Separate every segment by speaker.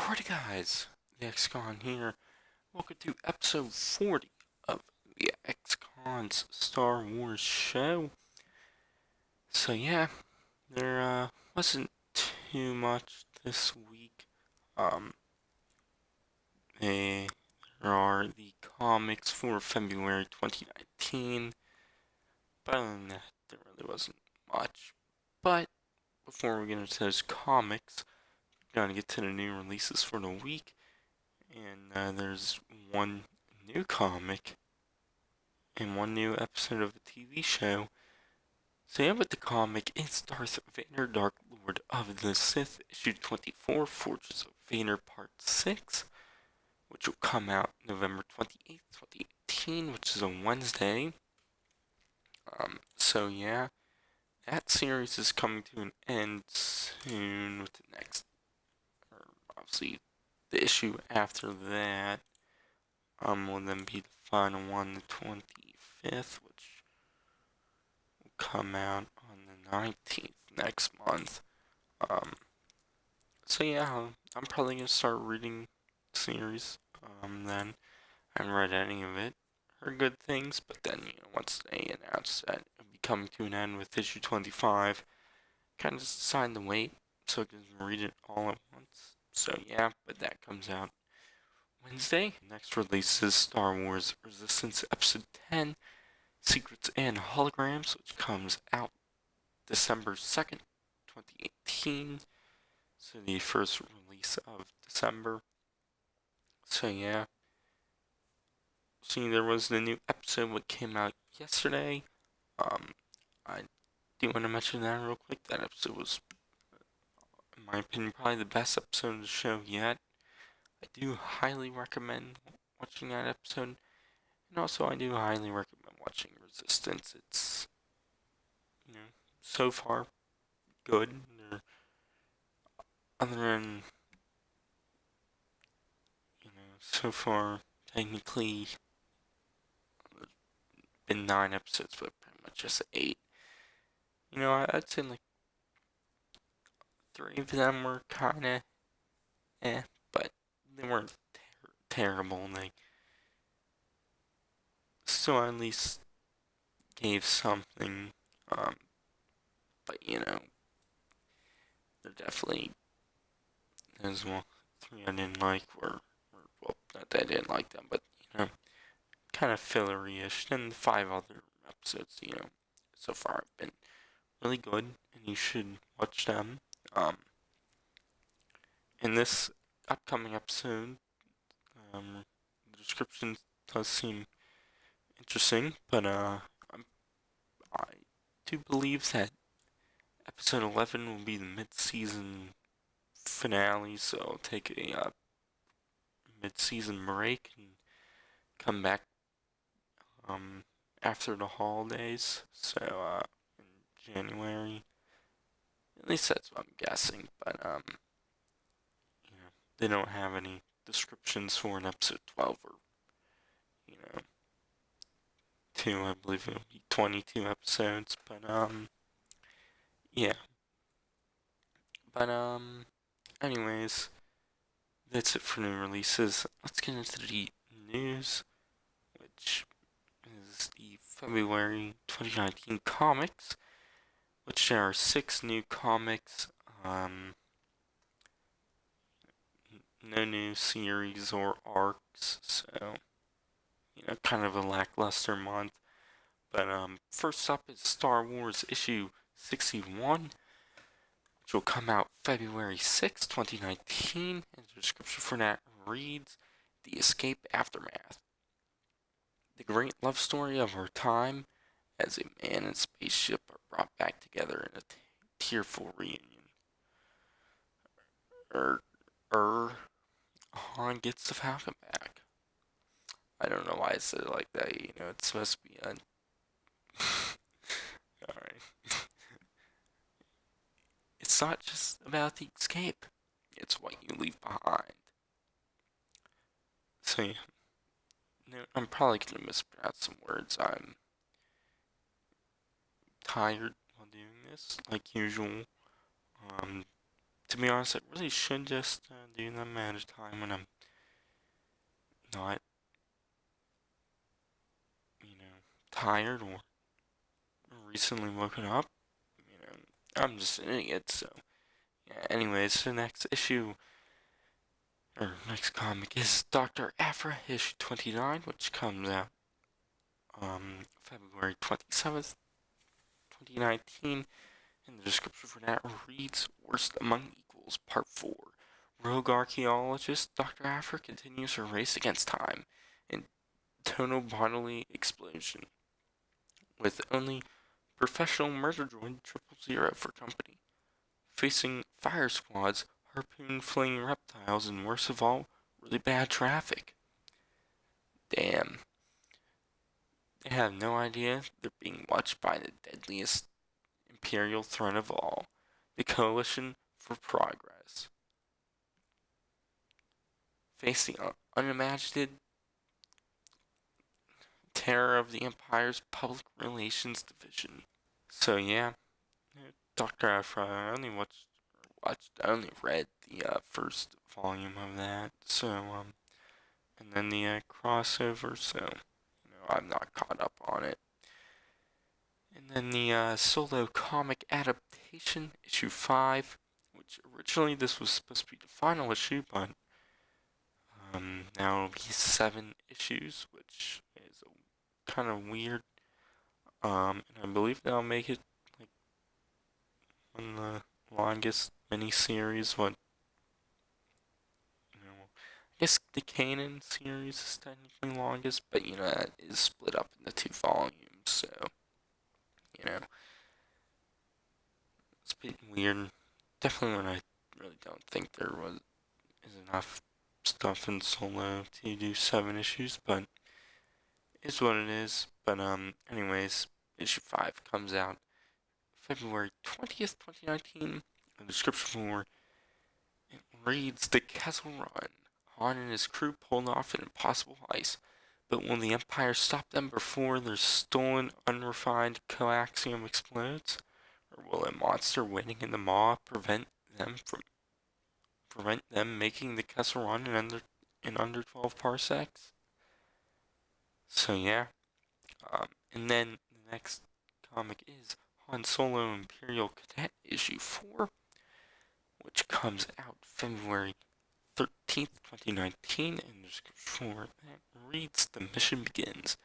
Speaker 1: Alrighty guys, the Xcon here. Welcome to episode 40 of the Xcon's Star Wars show. So yeah, there wasn't too much this week. Um, there are the comics for February 2019, but other than that, there really wasn't much. But before we get into those comics, we're gonna get to the new releases for the week. And there's one new comic and one new episode of the TV show. So yeah, with the comic, it's Darth Vader, Dark Lord of the Sith, issue 24, Forges of Vader, part 6, which will come out November 28th, 2018, which is a Wednesday. So yeah, that series is coming to an end soon with the next, or obviously the issue after that. Will then be the final one, the 25th, which will come out on the 19th next month. So yeah, I'm probably gonna start reading the series. Then I haven't read any of it. Heard good things, but then once they announced that it'll be coming to an end with issue 25, kind of decided to wait so I can read it all at once. So yeah, but that comes out Wednesday. Next release is Star Wars Resistance Episode 10, Secrets and Holograms, which comes out December 2nd, 2018. So the first release of December. So yeah. See, there was the new episode that came out yesterday. I do want to mention that real quick. That episode was, in my opinion, probably the best episode of the show yet. I do highly recommend watching that episode. And also, I do highly recommend watching Resistance. It's, so far good. Other than, so far, technically, there's been 9 episodes, but pretty much just 8. I'd say like 3 of them were kinda but they weren't terrible. They still at least gave something. But there definitely as well 3 I didn't like well, not that I didn't like them, but kind of fillery-ish. And the 5 other episodes, so far have been really good, and you should watch them. In this upcoming episode, the description does seem interesting, but I do believe that episode 11 will be the mid-season finale, so I'll take a mid-season break and come back after the holidays, so in January. At least that's what I'm guessing, but they don't have any descriptions for an episode 12 or, 2, I believe it'll be 22 episodes, but yeah. But anyways, that's it for new releases. Let's get into the news, which is the February 2019 comics, which there are 6 new comics. No new series or arcs, so kind of a lackluster month. But first up is Star Wars issue 61, which will come out February 6, 2019, and the description for that reads, The Escape Aftermath. The great love story of our time as a man and spaceship are brought back together in a tearful reunion. Han gets the Falcon back. I don't know why I said it like that, it's supposed to be Alright. It's not just about the escape, it's what you leave behind. So yeah, I'm probably gonna mispronounce some words. I'm tired while doing this, like usual. to be honest, I really should just do them at a time when I'm not, tired or recently woken up. You know, I'm just an idiot, so yeah. Anyways, the next issue, or next comic is Dr. Aphra, issue 29, which comes out February 27th, 2019. And the description for that reads, Worst Among Equals, Part 4. Rogue archaeologist Dr. Aphra continues her race against time in tonal bodily explosion, with only professional murder droid 000 for company. Facing fire squads, harpoon-flinging reptiles, and worst of all, really bad traffic. Damn. They have no idea they're being watched by the deadliest imperial threat of all, the Coalition for Progress. Face the unimagined terror of the Empire's Public Relations Division. So yeah, Dr. Aphra, I only read the first volume of that, so, and then the crossover, so, I'm not caught up on it. And then the solo comic adaptation, issue 5, which originally this was supposed to be the final issue, but now it'll be 7 issues, which is kind of weird. And I believe they'll make it like one of the longest miniseries. What, I guess the Kanan series is technically longest, but that is split up into 2 volumes, so it's a bit weird. Definitely when I really don't think there is enough stuff in solo to do 7 issues, but it's what it is. But anyways, issue 5 comes out February 20th, 2019. The description for it reads, The Kessel Run. Han and his crew pulled off an impossible heist, but will the Empire stop them before their stolen, unrefined coaxium explodes? Or will a monster waiting in the maw prevent them making the Kessel Run in under 12 parsecs? So yeah. And then the next comic is Han Solo Imperial Cadet issue 4, which comes out February 13th, 2019, and the description for that reads, The mission begins.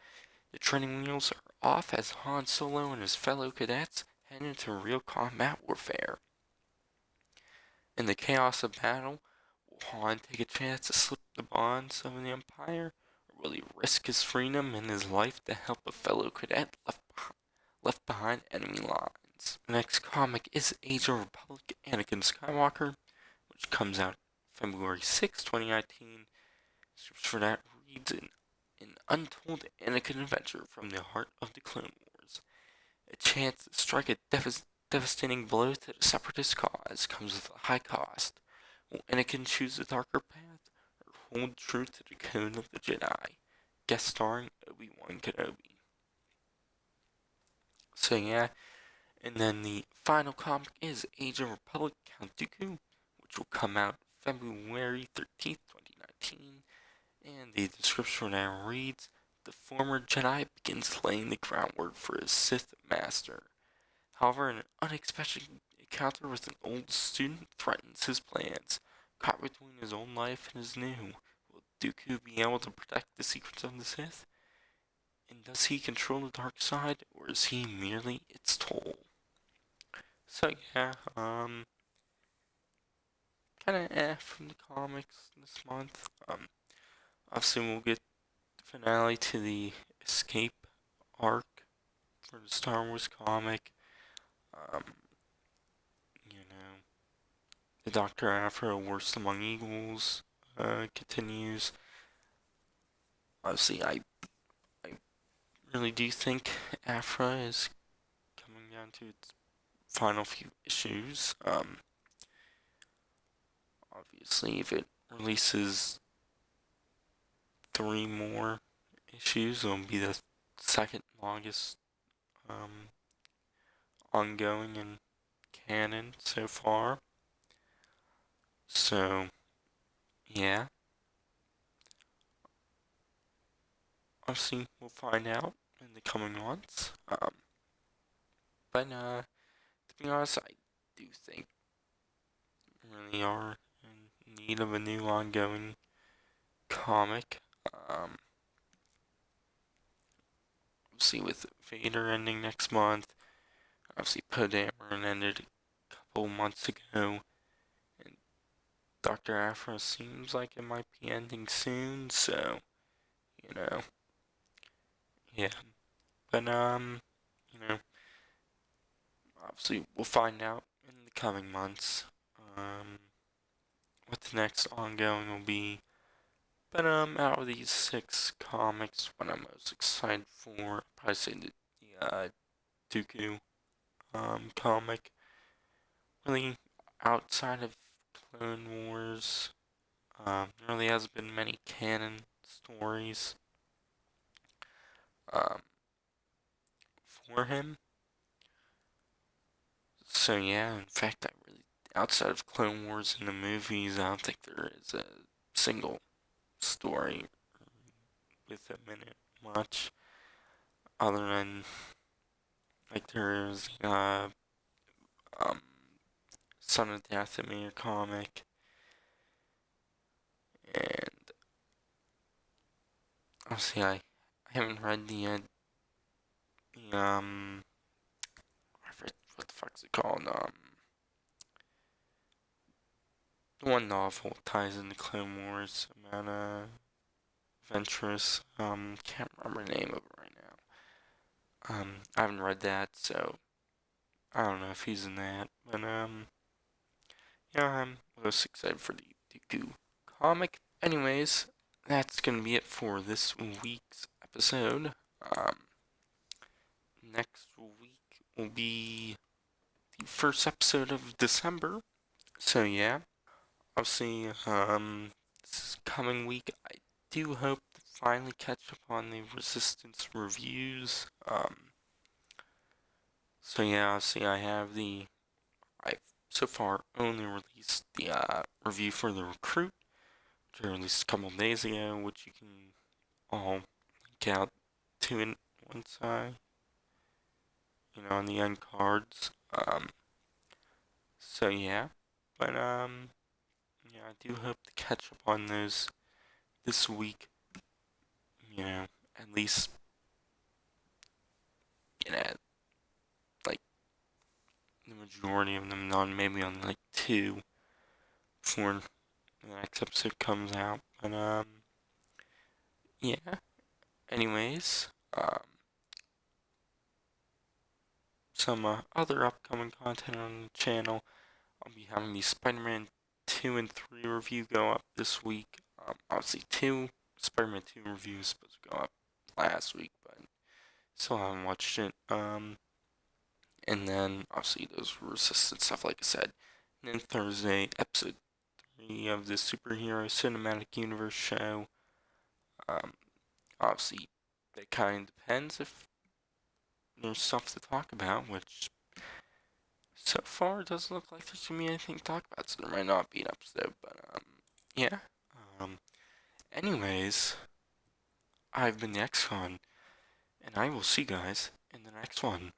Speaker 1: The training wheels are off as Han Solo and his fellow cadets head into real combat warfare. In the chaos of battle, will Han take a chance to slip the bonds of the Empire, or will he risk his freedom and his life to help a fellow cadet left behind enemy lines? The next comic is Age of Republic Anakin Skywalker, which comes out February 6, 2019. For that reads an untold Anakin adventure from the heart of the Clone Wars. A chance to strike a devastating blow to the Separatist cause comes with a high cost. Will Anakin choose a darker path, or hold true to the code of the Jedi? Guest starring Obi-Wan Kenobi. So yeah, and then the final comic is Age of Republic Count Dooku, which will come out February 13th, 2019. And the description now reads, The former Jedi begins laying the groundwork for his Sith master. However, an unexpected encounter with an old student threatens his plans. Caught between his own life and his new, will Dooku be able to protect the secrets of the Sith? And does he control the dark side, or is he merely its toll? So yeah, kinda from the comics this month. Obviously we'll get the finale to the Escape arc for the Star Wars comic. The Dr. Aphra Worst Among Equals continues. Obviously, I really do think Aphra is coming down to its final few issues. Obviously, if it releases 3 more issues, it'll be the second longest ongoing in canon so far. So, yeah, obviously we'll find out in the coming months. But to be honest, I do think we really are in need of a new ongoing comic. Obviously with Vader ending next month, obviously Poe Dameron ended a couple months ago, and Dr. Aphra seems like it might be ending soon, so, you know, yeah. But you know, obviously we'll find out in the coming months, what the next ongoing will be. But out of these 6 comics, what I'm most excited for, I'd probably say the Dooku comic. Really, outside of Clone Wars, there really hasn't been many canon stories um, for him. So yeah, in fact, outside of Clone Wars in the movies, I don't think there is a single story with him in it much, other than like there's um Son of Dathomir comic, and obviously I haven't read the I forget what the fuck's it called, the one novel ties into Clone Wars about Ventress, can't remember the name of it right now. I haven't read that, so I don't know if he's in that, but yeah, I'm most excited for the Dooku comic. Anyways, that's gonna be it for this week's episode. Next week will be the first episode of December. So yeah, obviously, this coming week, I do hope to finally catch up on the Resistance reviews. So yeah, obviously I've so far only released the review for the Recruit, which I released a couple days ago, which you can all link out to it once on the end cards. So yeah, but yeah, I do hope to catch up on those this week. At least you know, like the majority of them on maybe on like 2 before the next episode comes out. But yeah. Anyways, some other upcoming content on the channel. I'll be having the Spider-Man 2 and 3 review go up this week. Obviously, Spider-Man 2 reviews supposed to go up last week, but still haven't watched it. And then obviously those Resistance stuff, like I said. And then Thursday, episode 3 of the Superhero Cinematic Universe show. Obviously, that kind of depends if there's stuff to talk about, which so far it doesn't look like there's gonna be anything to talk about, so there might not be an episode, but yeah. Anyways, I've been the Xcon, and I will see you guys in the next one.